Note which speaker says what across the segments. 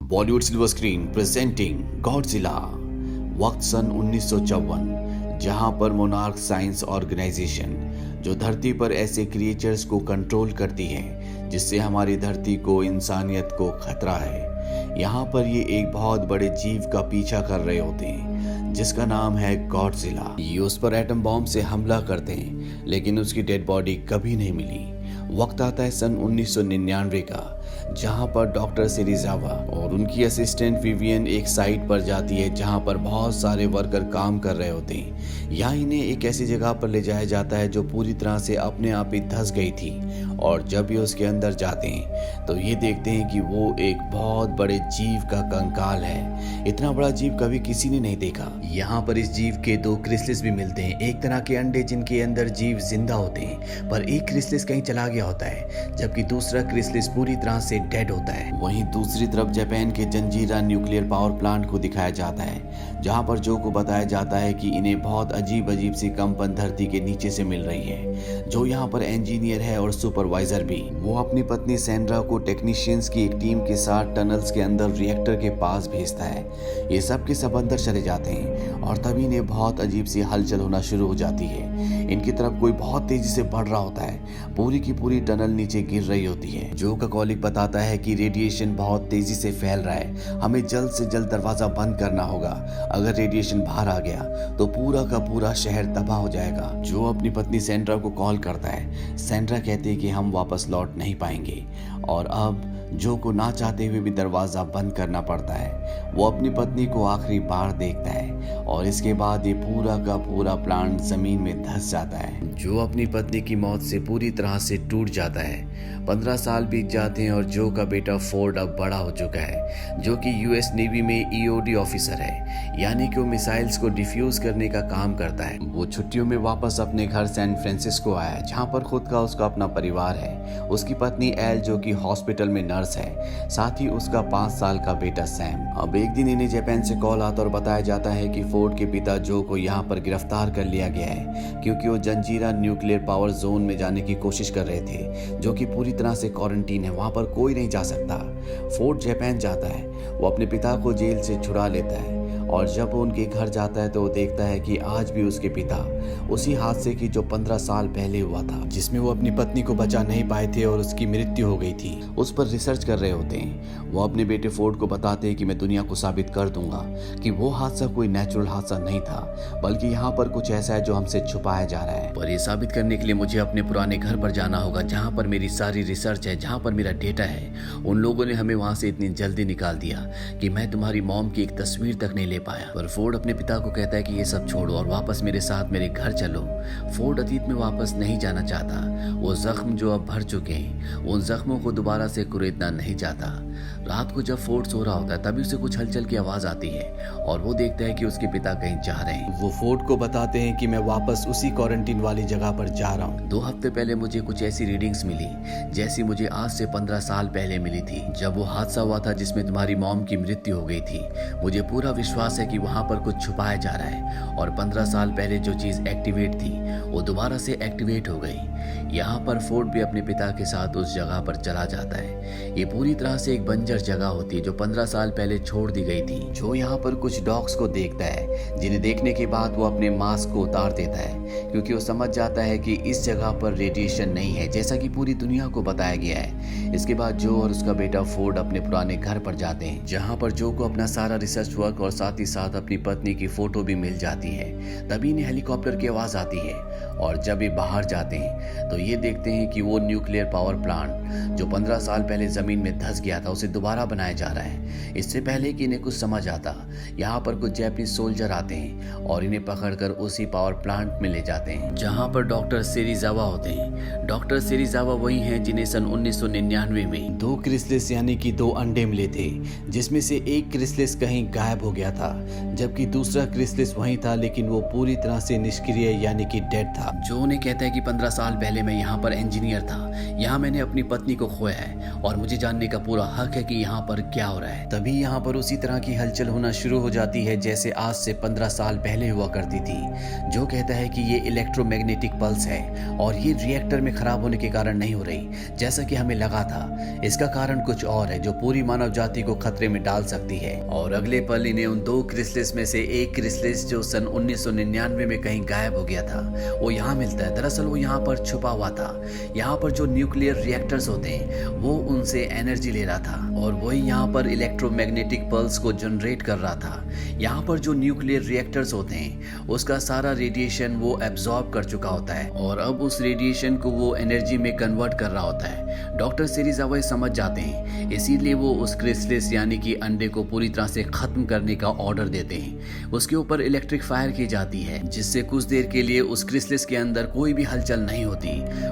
Speaker 1: Bollywood silver screen presenting Godzilla. वक्त सन 1954, जहां पर मोनार्क साइंस ऑर्गेनाइजेशन जो धरती पर ऐसे क्रिएचर्स को कंट्रोल करती है जिससे हमारी धरती को, इंसानियत को खतरा है। यहाँ पर ये एक बहुत बड़े जीव का पीछा कर रहे होते हैं जिसका नाम है गॉडजिला। ये उस पर एटम बॉम्ब से हमला करते हैं लेकिन उसकी डेड बॉडी कभी नहीं मिली। वक्त आता है सन 1999 का, जहां पर डॉक्टर सिरिजावा और उनकी असिस्टेंट विवियन एक साइट पर जाती है जहां पर बहुत सारे वर्कर काम कर रहे होते हैं। यहाँ इन्हें एक ऐसी जगह पर ले जाया जाता है जो पूरी तरह से अपने आप ही धंस गई थी, और जब ये उसके अंदर जाते हैं तो ये देखते हैं कि वो एक बहुत बड़े जीव का कंकाल है। इतना बड़ा जीव कभी किसी ने नहीं देखा। यहाँ पर इस जीव के दो क्रिस्टल्स भी मिलते हैं, एक तरह के अंडे जिनके अंदर जीव जिंदा होते हैं, पर एक क्रिस्टल्स कहीं चला गया होता है जबकि दूसरा क्रिस्टल्स पूरी तरह से डेड होता है। वहीं दूसरी तरफ जापान के जंजीरा न्यूक्लियर पावर प्लांट को दिखाया जाता है, जहां पर जो को बताया जाता है कि इन्हें बहुत अजीब अजीब सी कंपन धरती के नीचे से मिल रही है। जो यहाँ पर इंजीनियर है और सुपरवाइजर भी, वो अपनी पत्नी सैंड्रा को टेक्नीशियंस की एक टीम के साथ टनल्स के अंदर रिएक्टर के पास भेजता है। ये सब के सब अंदर चले जाते हैं और तभी इन्हें बहुत अजीब सी हलचल होना शुरू हो जाती है। इनकी तरफ कोई बहुत तेजी से बढ़ रहा होता है, पूरी की पूरी टनल नीचे गिर रही होती है। जो का कॉलिग बताता है कि रेडिएशन बहुत तेजी से फैल रहा है, हमें जल्द से जल्द दरवाजा बंद करना होगा। अगर रेडिएशन बाहर आ गया तो पूरा का पूरा शहर तबाह हो जाएगा। जो अपनी पत्नी सैंड्रा को कॉल करता है। सैंड्रा कहती है कि हम वापस लौट नहीं पाएंगे, और अब जो को ना चाहते हुए भी दरवाजा बंद करना पड़ता है। वो अपनी पत्नी को आखिरी बार देखता है और इसके बाद ये पूरा का पूरा प्लांट जमीन में धंस जाता है। जो अपनी पत्नी की मौत से पूरी तरह से टूट जाता है। 15 साल बीत जाते हैं और जो का बेटा फोर्ड अब बड़ा हो चुका है, जो कि यूएस नेवी में ईओडी ऑफिसर है, यानी कि वो मिसाइल्स को डिफ्यूज करने का काम करता है। वो छुट्टियों में वापस अपने घर सैन फ्रांसिस्को आया, जहाँ पर खुद का उसका अपना परिवार है। उसकी पत्नी एल जो कि हॉस्पिटल में नर्स है, साथ ही उसका 5 साल का बेटा सैम। अब एक दिन इन्हें जापान से कॉल आता और बताया जाता है कि फोर्ड के पिता जो को यहाँ पर गिरफ्तार कर लिया गया है क्योंकि वो जंजीरा न्यूक्लियर पावर जोन में जाने की कोशिश कर रहे थे, जो कि पूरी तरह से क्वारंटीन है, वहां पर कोई नहीं जा सकता। फोर्ड जापान जाता है, वो अपने पिता को जेल से छुड़ा लेता है, और जब वो उनके घर जाता है तो वो देखता है कि आज भी उसके पिता उसी हादसे की जो 15 साल पहले हुआ था, जिसमें वो अपनी पत्नी को बचा नहीं पाए थे और उसकी मृत्यु हो गई थी, उस पर रिसर्च कर रहे होते हैं। वो अपने बेटे फोर्ड को बताते हैं कि मैं दुनिया को साबित कर दूंगा कि वो हादसा कोई नेचुरल हादसा नहीं था, बल्कि यहाँ पर कुछ ऐसा है जो हमसे छुपाया जा रहा है। पर ये साबित करने के लिए मुझे अपने पुराने घर पर जाना होगा, जहाँ पर मेरी सारी रिसर्च है, जहाँ पर मेरा डेटा है। उन लोगों ने हमें वहाँ से इतनी जल्दी निकाल दिया कि मैं तुम्हारी मॉम की एक तस्वीर तक नहीं ले पाया। पर फोर्ड अपने पिता को कहता है कि ये सब छोड़ो और वापस मेरे साथ मेरे घर चलो। फोर्ड अतीत में वापस नहीं जाना चाहता। वो जख्म जो अब भर चुके हैं, उन जख्मों को दोबारा से कुरेदना नहीं चाहता। रात को जब फोर्ड सो रहा होता है तभी उसे कुछ हलचल की आवाज आती है और वो देखता है कि उसके पिता कहीं जा रहे हैं। वो फोर्ड को बताते हैं कि मैं वापस उसी क्वारंटीन वाली जगह पर जा रहा हूँ। 2 हफ्ते पहले मुझे कुछ ऐसी रीडिंग्स मिली जैसी मुझे आज से 15 साल पहले मिली थी, जब वो हादसा हुआ था जिसमें तुम्हारी मॉम की मृत्यु हो गई थी। मुझे पूरा विश्वास है कि वहाँ पर कुछ छुपाया जा रहा है, और 15 साल पहले जो चीज एक्टिवेट थी वो दोबारा से एक्टिवेट हो गई। यहाँ पर फोर्ड भी अपने पिता के साथ उस जगह पर चला जाता है। ये पूरी तरह से एक बंजर जगह होती है जो 15 साल पहले छोड़ दी गई थी। जो यहाँ पर कुछ डॉग्स को देखता है, जिन्हें देखने के बाद वो अपने मास्क को उतार देता है क्योंकि वो समझ जाता है कि इस जगह पर रेडिएशन नहीं है, जैसा कि पूरी दुनिया को बताया गया है। इसके बाद जो और उसका बेटा फोर्ड अपने पुराने घर पर जाते हैं, जहाँ पर जो को अपना सारा रिसर्च वर्क और साथ ही साथ अपनी पत्नी की फोटो भी मिल जाती है। तभी इन्हें हेलीकॉप्टर की आवाज आती है, और जब ये बाहर जाते हैं तो ये देखते हैं कि वो न्यूक्लियर पावर प्लांट जो 15 साल पहले जमीन में धंस गया था उसे दोबारा बनाया जा रहा है। इससे पहले कि इन्हें कुछ समझ आता, यहाँ पर कुछ जापानीज सोल्जर आते हैं और इन्हें पकड़कर उसी पावर प्लांट में ले जाते हैं, जहाँ पर डॉक्टर सिरिजावा होते हैं। डॉक्टर सिरिजावा वही हैं जिन्हें सन 1999 में 2 क्रिस्टल्स यानी कि 2 अंडे मिले थे, जिसमें से एक क्रिस्टल्स कहीं गायब हो गया था, जबकि दूसरा क्रिस्टल्स वहीं था लेकिन वो पूरी तरह से निष्क्रिय यानी कि डेड था। जो उन्हें कहता है कि 15 साल पहले मैं यहाँ पर इंजीनियर था, यहाँ मैंने अपनी पत्नी को खोया है और मुझे जानने का पूरा हक शक है कि यहाँ पर क्या हो रहा है। तभी यहाँ पर उसी तरह की हलचल होना शुरू हो जाती है जैसे आज से 15 साल पहले हुआ करती थी। जो कहता है कि ये इलेक्ट्रोमैग्नेटिक पल्स है और ये रिएक्टर में खराब होने के कारण नहीं हो रही जैसा कि हमें लगा था। इसका कारण कुछ और है जो पूरी मानव जाति को खतरे में डाल सकती है। और अगले पल इन्हें उन 2 क्रिस्टल्स में से एक क्रिस्टल जो सन 1999 में कहीं गायब हो गया था वो यहाँ मिलता है। दरअसल वो यहाँ पर छुपा हुआ था। यहाँ पर जो न्यूक्लियर रिएक्टर्स होते हैं वो उनसे एनर्जी ले रहा था और वही यहाँ पर इलेक्ट्रोमैग्नेटिक पल्स को जनरेट कर रहा था। यहाँ पर जो न्यूक्लियर रिएक्टर्स होते हैं उसका सारा रेडिएशन वो एब्जॉर्ब कर चुका होता है और अब उस रेडिएशन को वो एनर्जी में कन्वर्ट कर रहा होता है। डॉक्टर सेरिजावा समझ जाते हैं, इसीलिए वो उस क्रिस्टल्स यानी कि अंडे को पूरी तरह से खत्म करने का ऑर्डर देते हैं। उसके ऊपर इलेक्ट्रिक फायर की जाती है जिससे कुछ देर के लिए उस क्रिस्टल्स के अंदर कोई भी हलचल नहीं होती,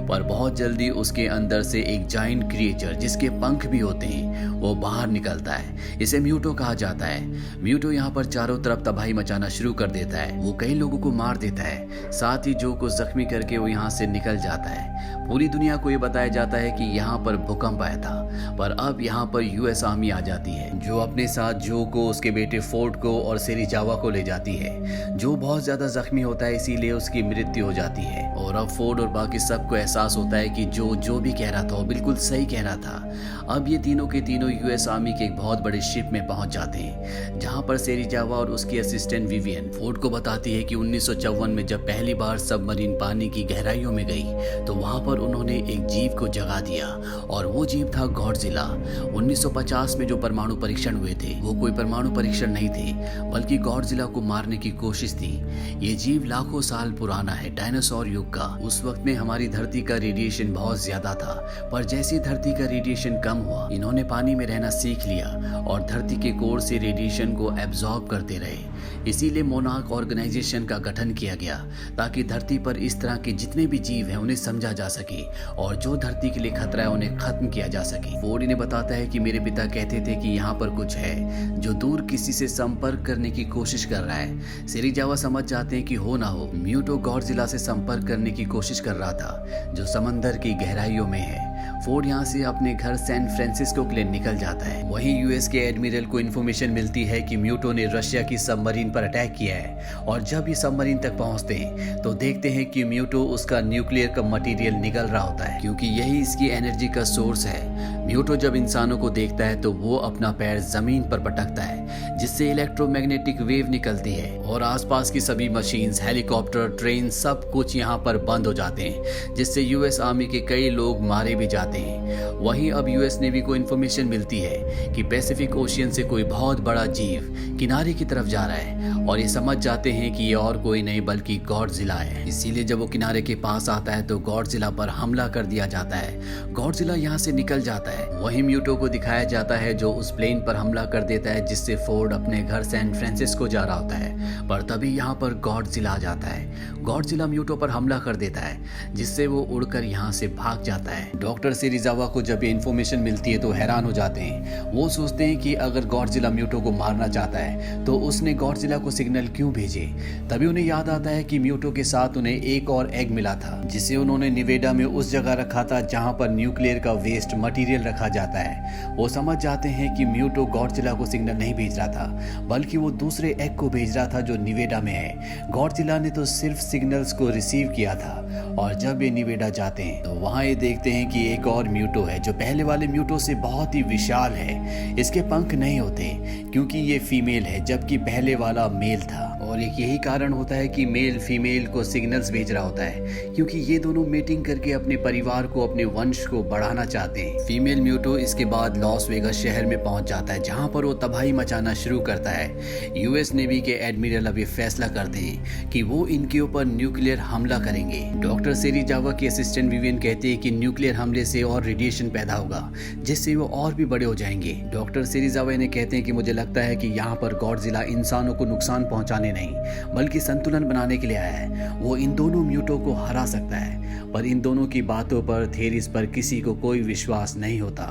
Speaker 1: पर बहुत जल्दी उसके अंदर से एक जायंट क्रिएचर जिसके पंख भी होते हैं वो बाहर निकलता है। इसे म्यूटो कहा जाता है। म्यूटो यहाँ पर चारों तरफ तबाही मचाना शुरू कर देता है। वो कई लोगों को मार देता है, साथ ही जो को जख्मी करके वो यहाँ से निकल जाता है। पूरी दुनिया को ये बताया जाता है कि यहाँ पर भूकंप आया था, पर अब यहाँ पर यूएस आर्मी आ जाती है जो अपने साथ जो को, उसके बेटे फोर्ड को और सेरिजावा को ले जाती है। जो बहुत ज्यादा जख्मी होता है इसीलिए उसकी मृत्यु हो जाती है और अब फोर्ड और बाकी सबको एहसास होता है कि जो भी कह रहा था वो बिल्कुल सही कह रहा था। अब ये तीनों के तीनों यूएस आर्मी के एक बहुत बड़े शिप में पहुंच जाते हैं जहां पर सेरिजावा और उसकी असिस्टेंट विवियन फोर्ड को बताती है कि 1954 में जब पहली बार सबमरीन पानी की गहराइयों में गई तो वहां पर उन्होंने एक जीव को जगा दिया और वो जीव था गॉडजिला। 1950 में जो परमाणु परीक्षण हुए थे वो कोई परमाणु परीक्षण नहीं थे बल्कि गॉडजिला को मारने की कोशिश थी। ये जीव लाखों साल पुराना है, डायनासोर युग का। उस वक्त में हमारी धरती का रेडिएशन बहुत ज्यादा था, पर जैसे धरती का रेडिएशन कम हुआ इन्होंने पानी में रहना सीख लिया और धरती के कोर से रेडिएशन को एब्जॉर्ब करते रहे। इसीलिए मोनार्क ऑर्गेनाइजेशन का गठन किया गया ताकि धरती पर इस तरह के जितने भी जीव हैं उन्हें समझा जा सके और जो धरती के लिए खतरा है उन्हें खत्म किया जा सके। फोर्ड इन्हें बताता है कि मेरे पिता कहते थे कि यहाँ पर कुछ है जो दूर किसी से संपर्क करने की कोशिश कर रहा है। सेरिजावा समझ जाते हैं कि हो ना हो म्यूटो गॉडजिला से संपर्क करने की कोशिश कर रहा था जो समंदर की गहराइयों में है। फोर्ड यहाँ से अपने घर सैन फ्रांसिस्को के लिए निकल जाता है। वहीं यूएस के एडमिरल को इन्फॉर्मेशन मिलती है कि म्यूटो ने रशिया की सबमरीन पर अटैक किया है और जब ये सबमरीन तक पहुंचते हैं तो देखते हैं कि म्यूटो उसका न्यूक्लियर का मटेरियल निकल रहा होता है क्योंकि यही इसकी एनर्जी का सोर्स है। म्यूटो जब इंसानों को देखता है तो वो अपना पैर जमीन पर पटकता है जिससे इलेक्ट्रोमैग्नेटिक वेव निकलती है और आसपास की सभी मशीन्स, हेलीकॉप्टर, ट्रेन सब कुछ यहाँ पर बंद हो जाते हैं जिससे यूएस आर्मी के कई लोग मारे भी जाते हैं। वहीं अब यूएस नेवी को इन्फॉर्मेशन मिलती है कि पैसिफिक ओशियन से कोई बहुत बड़ा जीव किनारे की तरफ जा रहा है और ये समझ जाते हैं कि ये और कोई नहीं बल्कि गॉडजिला है। इसीलिए जब वो किनारे के पास आता है तो गॉडजिला पर हमला कर दिया जाता है। गॉडजिला यहाँ से निकल जाता है। वहीं म्यूटो को दिखाया जाता है जो उस प्लेन पर हमला कर देता है जिससे फोर्ड अपने घर सैन फ्रांसिस्को जा रहा होता है, पर तभी यहाँ पर गॉडजिला आ जाता है। गॉडजिला म्यूटो पर हमला कर देता है जिससे वो उड़कर यहाँ से भाग जाता है। डॉक्टर सेरिजावा को जब ये इन्फॉर्मेशन मिलती है तो हैरान हो जाते हैं। वो सोचते हैं कि अगर गॉडजिला म्यूटो को मारना चाहता है तो उसने गॉडजिला को सिग्नल क्यों भेजे। तभी उन्हें याद आता है कि म्यूटो के साथ उन्हें एक और एग मिला था जिसे उन्होंने निवेडा में उस जगह रखा था जहां पर न्यूक्लियर का वेस्ट मटेरियल रखा जाता है। वो समझ जाते हैं कि म्यूटो गॉडजिला को सिग्नल नहीं भेज रहा था बल्कि वो दूसरे एग को भेज रहा था जो निवेडा में है। गॉडजिला ने तो सिर्फ सिग्नल्स को रिसीव किया था और जब ये निवेडा जाते हैं तो वहां ये देखते हैं कि एक और म्यूटो है जो पहले वाले म्यूटो से बहुत ही विशाल है। इसके पंख नहीं होते क्योंकि ये फीमेल है जबकि पहले वाला मेल था और एक यही कारण होता है कि मेल फीमेल को सिग्नल्स भेज रहा होता है क्योंकि ये दोनों मीटिंग करके अपने परिवार को, अपने वंश को बढ़ाना चाहते हैं। फीमेल म्यूटो इसके बाद लॉस वेगास शहर में पहुंच जाता है जहां पर वो तबाही मचाना शुरू करता है। यूएस नेवी के एडमिरल अब ये फैसला करते हैं कि वो इनके ऊपर न्यूक्लियर हमला करेंगे। डॉक्टर सेरिजावा की असिस्टेंट विवियन कहते हैं कि न्यूक्लियर हमले से और रेडिएशन पैदा होगा जिससे वो और भी बड़े हो जाएंगे। डॉक्टर सेरिजावा इन्हें कहते हैं कि मुझे लगता है कि यहाँ पर गॉडजिला इंसानों को नुकसान पहुंचाने नहीं नहीं बल्कि संतुलन बनाने के लिए आया है। वो इन दोनों म्यूटो को हरा सकता है, पर इन दोनों की बातों पर, थेरीज पर किसी को कोई विश्वास नहीं होता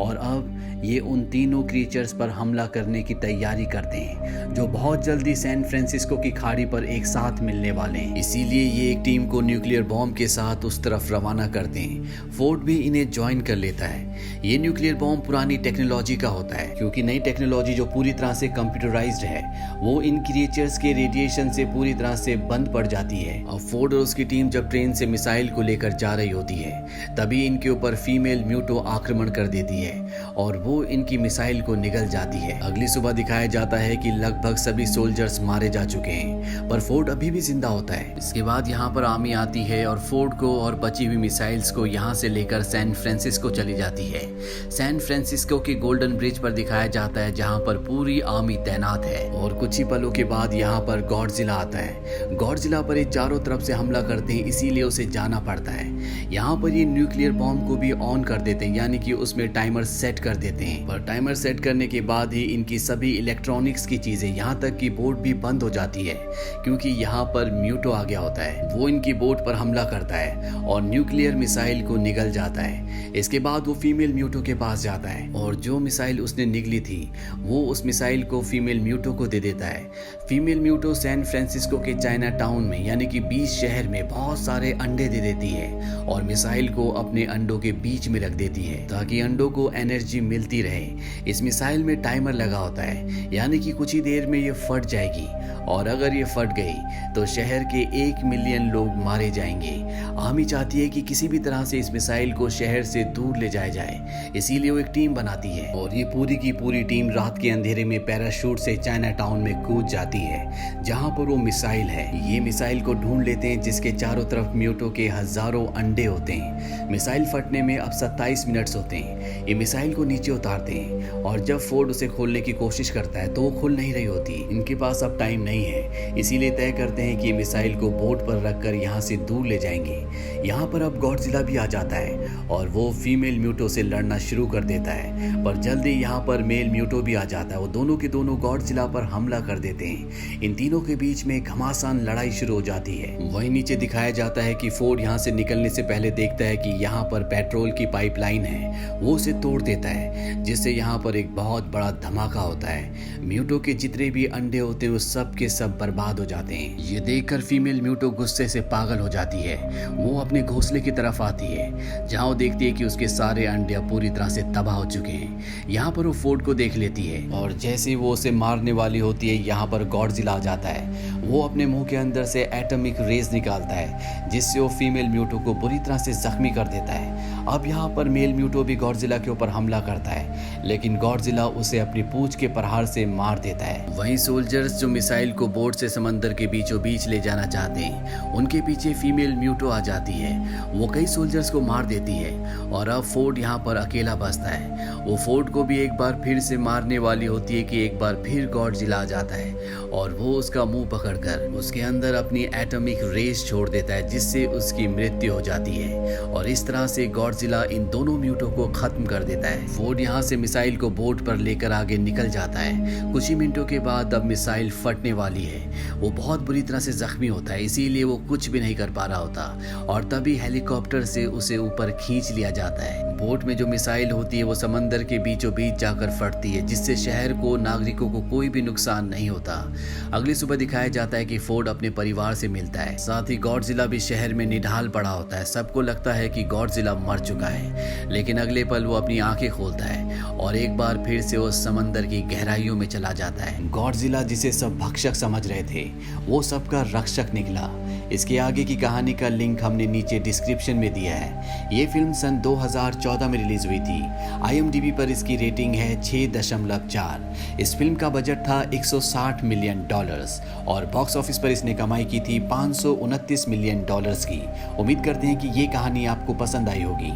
Speaker 1: और अब ये उन तीनों क्रीचर्स पर हमला करने की तैयारी करते हैं जो बहुत जल्दी सैन फ्रांसिस्को की खाड़ी पर एक साथ मिलने वाले हैं। इसीलिए ये एक टीम को न्यूक्लियर बॉम्ब के साथ उस तरफ रवाना करते हैं। फोर्ड भी इन्हें ज्वाइन कर लेता है। ये न्यूक्लियर बॉम्ब पुरानी टेक्नोलॉजी का होता है, क्योंकि नई टेक्नोलॉजी जो पूरी तरह से कंप्यूटराइज्ड है वो इन क्रिएचर्स के रेडिएशन से पूरी तरह से बंद पड़ जाती है। अब फोर्ड और उसकी टीम जब ट्रेन से मिसाइल को लेकर जा रही होती है तभी इनके ऊपर फीमेल म्यूटो आक्रमण कर देती है और वो इनकी मिसाइल को निगल जाती है। अगली सुबह दिखाया जाता है कि लगभग सभी सोल्जर्स मारे जा चुके हैं, पर फोर्ड अभी भी जिंदा होता है। इसके बाद यहाँ पर आर्मी आती है और फोर्ड को और बची हुई मिसाइल्स को यहाँ से लेकर सैन फ्रांसिस्को चली जाती है। सैन फ्रांसिस्को के गोल्डन ब्रिज पर दिखाया जाता है जहाँ पर पूरी आर्मी तैनात है और कुछ ही पलों के बाद यहाँ पर गॉडजिला आता है। गॉडजिला पर ये चारों तरफ से हमला करते हैं, इसीलिए उसे जाना पड़ता है। यहाँ पर ये न्यूक्लियर बॉम्ब को भी ऑन कर देते हैं, यानी कि उसमें टाइमर सेट कर देते हैं। पर टाइमर सेट करने के बाद ही इनकी सभी इलेक्ट्रॉनिक्स की चीजें, यहाँ तक कि बोर्ड भी बंद हो जाती है, क्योंकि यहाँ पर म्यूटो आ गया होता है। वो इनकी बोट पर हमला करता है और न्यूक्लियर मिसाइल को निगल जाता है। इसके बाद वो फीमेल म्यूटो के पास जाता है और जो मिसाइल उसने निगली थी वो उस मिसाइल को फीमेल म्यूटो को दे देता है। फीमेल म्यूटो सैन फ्रांसिस्को के चाइना टाउन में, यानी कि बीच शहर में बहुत सारे अंडे दे देती है और मिसाइल को अपने अंडों के बीच में रख देती है ताकि अंडों को एनर्जी मिलती रहे। इस मिसाइल में टाइमर लगा होता है, यानी कि कुछ ही देर में ये फट जाएगी और अगर ये फट गई तो शहर के 1 मिलियन लोग मारे जाएंगे। आर्मी चाहती है कि किसी भी तरह से इस मिसाइल को शहर से दूर ले जाया जाए, इसीलिए वो एक टीम बनाती है और ये पूरी की पूरी टीम रात के अंधेरे में पैराशूट से चाइना टाउन में कूद जाती है जहां पर वो मिसाइल है। ये मिसाइल को ढूंढ लेते हैं जिसके चारों तरफ म्यूटो के हजारों अंडे होते हैं। मिसाइल फटने में अब 27 मिनट्स होते हैं। ये मिसाइल को नीचे उतारते हैं और जब फोर्ड उसे खोलने की कोशिश करता है तो वो खुल नहीं रही होती। इनके पास अब टाइम नहीं है, इसीलिए तय करते हैं कि मिसाइल को बोट पर रखकर यहाँ से दूर ले जाएंगे। यहाँ पर अब गॉडजिला भी आ जाता है और वो फीमेल म्यूटो से लड़ना शुरू कर देता है, पर जल्दी यहाँ पर मेल म्यूटो भी आ जाता है। वो दोनों के दोनों गॉडजिला पर हमला कर देते हैं। इन तीनों के बीच में घमासान लड़ाई शुरू हो जाती है। वहीं नीचे दिखाया जाता है कि फोर्ड यहाँ से निकलने से पहले देखता है कि यहाँ पर पेट्रोल की पाइपलाइन है, वो उसे तोड़ देता है, जिससे यहाँ पर एक बहुत बड़ा धमाका होता है। म्यूटो के जितने भी अंडे होते हैं वो सब के सब बर्बाद हो जाते हैं। ये देखकर फीमेल म्यूटो गुस्से से पागल हो जाती है। वो अपने घोंसले की तरफ आती है जहाँ वो देखती है कि उसके सारे अंडे अब पूरी तरह से तबाह हो चुके हैं। यहाँ पर वो फोर्ड को देख लेती है और जैसे वो उसे मारने वाली होती है यहाँ पर गॉडजिला आ जाता है। वो अपने मुंह के अंदर से एटॉमिक रेज निकालता है जिससे वो फीमेल म्यूटो को बुरी तरह से जख्मी कर देता है। अब यहाँ पर मेल म्यूटो भी गॉडजिला के ऊपर हमला करता है, लेकिन गॉडजिला उसे अपनी पूंछ के प्रहार से मार देता है। वहीं सोल्जर्स जो मिसाइल को बोट से समंदर के बीचों बीच ले जाना चाहते हैं, उनके पीछे फीमेल म्यूटो आ जाती है। वो कई सोल्जर्स को मार देती है और अब फोर्ड यहाँ पर अकेला बचता है। वो फोर्ड को भी एक बार फिर से मारने वाली होती है कि एक बार फिर गॉडजिला आ जाता है और वो उसका मुंह पकड़कर उसके अंदर अपनी एटॉमिक रेस छोड़ देता है जिससे उसकी मृत्यु हो जाती है और इस तरह से गॉडजिला इन दोनों म्यूटो को खत्म कर देता है। फोर्ड यहाँ से मिसाइल को बोट पर लेकर आगे निकल जाता है। कुछ ही मिनटों के बाद अब मिसाइल फटने वाली है। वो बहुत बुरी तरह से जख्मी होता है, इसीलिए वो कुछ भी नहीं कर पा रहा होता और तभी हेलीकॉप्टर से उसे ऊपर खींच लिया जाता है। बोट में जो मिसाइल होती है वो समंदर के बीचों बीच जाकर फटती है जिससे शहर को, नागरिकों को कोई भी नुकसान नहीं होता। अगली सुबह दिखाया जाता है कि फोर्ड अपने परिवार से मिलता है, साथ ही गॉडजिला भी शहर में निढाल पड़ा होता है। सबको लगता है कि गॉडजिला मर चुका है, लेकिन अगले पल वो अपनी आंखें खोलता है और एक बार फिर से वो समंदर की गहराइयों में चला जाता है। गॉडजिला जिसे सब भक्षक समझ रहे थे वो सबका रक्षक निकला। इसके आगे की कहानी का लिंक हमने नीचे डिस्क्रिप्शन में दिया है। ये फिल्म सन 2014 में रिलीज हुई थी। IMDb पर इसकी रेटिंग है 6.4। इस फिल्म का बजट था $160 मिलियन और बॉक्स ऑफिस पर इसने कमाई की थी $529 मिलियन की। उम्मीद करते हैं कि ये कहानी आपको पसंद आई होगी।